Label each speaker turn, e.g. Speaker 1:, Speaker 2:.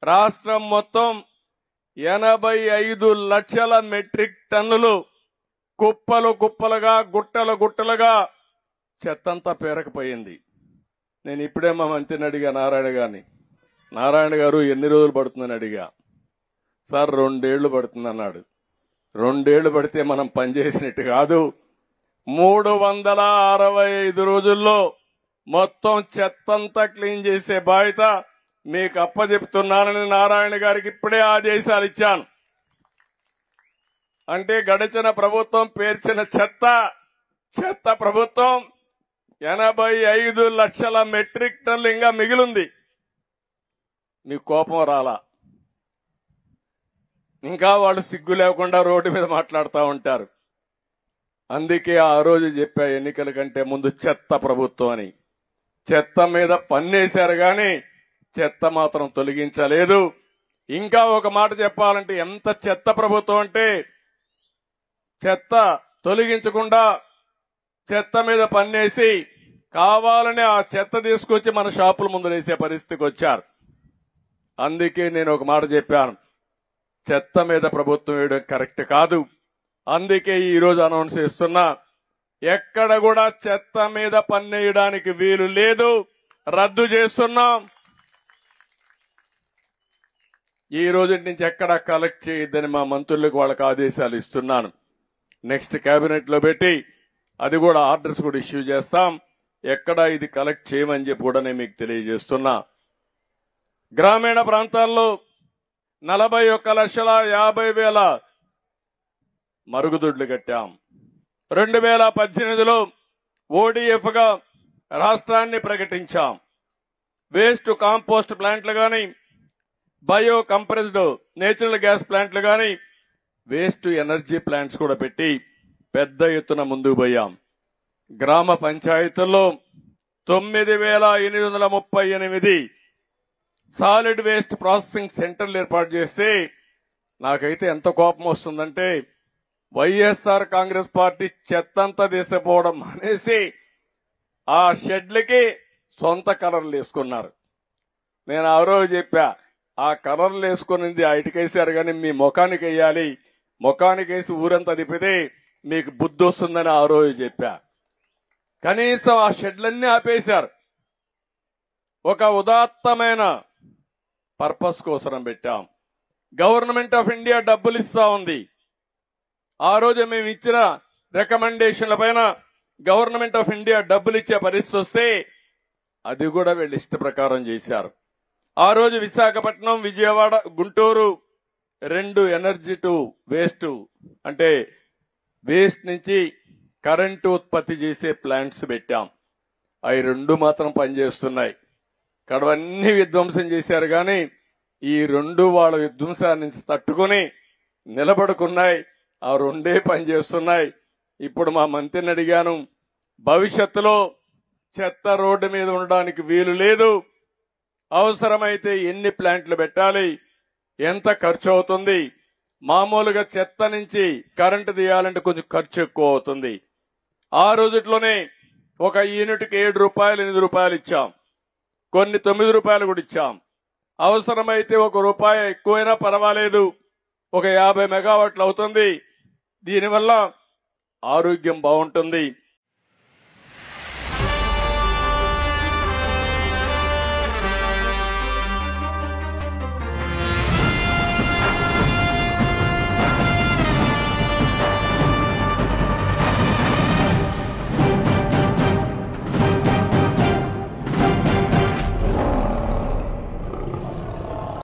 Speaker 1: రాష్ట్రం మొత్తం 85 లక్షల మెట్రిక్ టన్నులు కుప్పలు కుప్పలుగా గుట్టలు గుట్టలుగా చెత్తంతా పేరకపోయింది. నేను ఇప్పుడే మా మంత్రిని అడిగా, నారాయణ గారు ఎన్ని రోజులు పడుతుందని అడిగా. సార్ 2 ఏళ్లు పడుతుంది అన్నాడు. 2 ఏళ్లు పడితే మనం పనిచేసినట్టు కాదు. 365 రోజుల్లో మొత్తం చెత్తంతా క్లీన్ చేసే బాధ్యత మీకు అప్పచెప్తున్నానని నారాయణ గారికి ఇప్పుడే ఆదేశాలు ఇచ్చాను. అంటే గడిచిన ప్రభుత్వం పేర్చిన చెత్త ప్రభుత్వం 85 లక్షల మెట్రిక్ టన్నులు ఇంకా మిగిలింది. మీకు కోపం రాలా? ఇంకా వాళ్ళు సిగ్గు లేకుండా రోడ్డు మీద మాట్లాడుతూ ఉంటారు. అందుకే ఆ రోజు చెప్పా, ఎన్నికల కంటే ముందు చెత్త ప్రభుత్వం అని. చెత్త మీద పన్నేశారు గాని చెత్త మాత్రం తొలగించలేదు. ఇంకా ఒక మాట చెప్పాలంటే ఎంత చెత్త ప్రభుత్వం అంటే, చెత్త తొలగించకుండా చెత్త మీద పన్నేసి కావాలని ఆ చెత్త తీసుకొచ్చి మన షాపుల ముందు వేసే పరిస్థితికి వచ్చారు. అందుకే నేను ఒక మాట చెప్పాను, చెత్త మీద ప్రభుత్వం వేయడం కరెక్ట్ కాదు. అందుకే ఈ రోజు అనౌన్స్ చేస్తున్నా, ఎక్కడ కూడా చెత్త మీద పన్నేయడానికి వీలు లేదు, రద్దు చేస్తున్నాం. ఈ రోజు నుంచి ఎక్కడ కలెక్ట్ చేయొద్దని మా మంత్రులకు వాళ్ళకి ఆదేశాలు ఇస్తున్నాను. నెక్స్ట్ కేబినెట్ లో పెట్టి అది కూడా ఆర్డర్స్ కూడా ఇష్యూ చేస్తాం. ఎక్కడ ఇది కలెక్ట్ చేయమని చెప్పి కూడా నేను మీకు తెలియజేస్తున్నా. గ్రామీణ ప్రాంతాల్లో 41,50,000 మరుగుదొడ్లు కట్టాం. 2018లో ODF గా రాష్ట్రాన్ని ప్రకటించాం. వేస్ట్ కాంపోస్ట్ ప్లాంట్లు గాని, బయో కంప్రెస్డ్ నేచురల్ గ్యాస్ ప్లాంట్లు గాని, వేస్ట్ ఎనర్జీ ప్లాంట్స్ కూడా పెట్టి పెద్ద ఎత్తున ముందుకు పోయాం. గ్రామ పంచాయతీల్లో 9,838 సాలిడ్ వేస్ట్ ప్రాసెసింగ్ సెంటర్లు ఏర్పాటు చేస్తే నాకైతే ఎంత కోపం వస్తుందంటే, వైఎస్ఆర్ కాంగ్రెస్ పార్టీ చెత్తంతా తీసిపోవడం అనేసి ఆ షెడ్లకి సొంత కలర్లు వేసుకున్నారు. నేను ఆ రోజు చెప్పా, ఆ కలర్లు వేసుకునింది ఆ ఇటుకేసారు కానీ మీ ముఖానికి వేయాలి, ముఖానికి వేసి ఊరంతా తిప్పితే మీకు బుద్ధి వస్తుందని ఆ రోజు చెప్పా. కనీసం ఆ షెడ్లన్నీ ఆపేశారు. ఒక ఉదాత్తమైన పర్పస్ కోసం పెట్టాం. గవర్నమెంట్ ఆఫ్ ఇండియా డబ్బులు ఇస్తా ఉంది. ఆ రోజు మేము ఇచ్చిన రికమెండేషన్ల పైన గవర్నమెంట్ ఆఫ్ ఇండియా డబ్బులు ఇచ్చే పరిస్థితి వస్తే అది కూడా వీళ్ళు ఇష్ట ప్రకారం చేశారు. ఆ రోజు Visakhapatnam, Vijayawada, Guntur 2 energy to waste అంటే వేస్ట్ నుంచి కరెంటు ఉత్పత్తి చేసే ప్లాంట్స్ పెట్టాం. అవి 2 మాత్రం పనిచేస్తున్నాయి. కడవన్నీ విధ్వంసం చేశారు కానీ ఈ 2 వాళ్ళ విధ్వంసాన్ని నుంచి తట్టుకుని నిలబడుకున్నాయి. ఆ 2 పనిచేస్తున్నాయి. ఇప్పుడు మా మంత్రిని అడిగాను, భవిష్యత్తులో చెత్త రోడ్డు మీద ఉండడానికి వీలు లేదు. అవసరమైతే ఎన్ని ప్లాంట్లు పెట్టాలి, ఎంత ఖర్చు అవుతుంది, మామూలుగా చెత్త నుంచి కరెంటు తీయాలంటే కొంచెం ఖర్చు ఎక్కువ అవుతుంది. ఆ రోజుట్లోనే ఒక యూనిట్కి 7 రూపాయలు 8 రూపాయలు ఇచ్చాం. కొన్ని 9 రూపాయలు కూడా ఇచ్చాం. అవసరమైతే ₹1 ఎక్కువైనా పర్వాలేదు, ఒక 50 మెగావాట్లు అవుతుంది. దీనివల్ల ఆరోగ్యం బాగుంటుంది.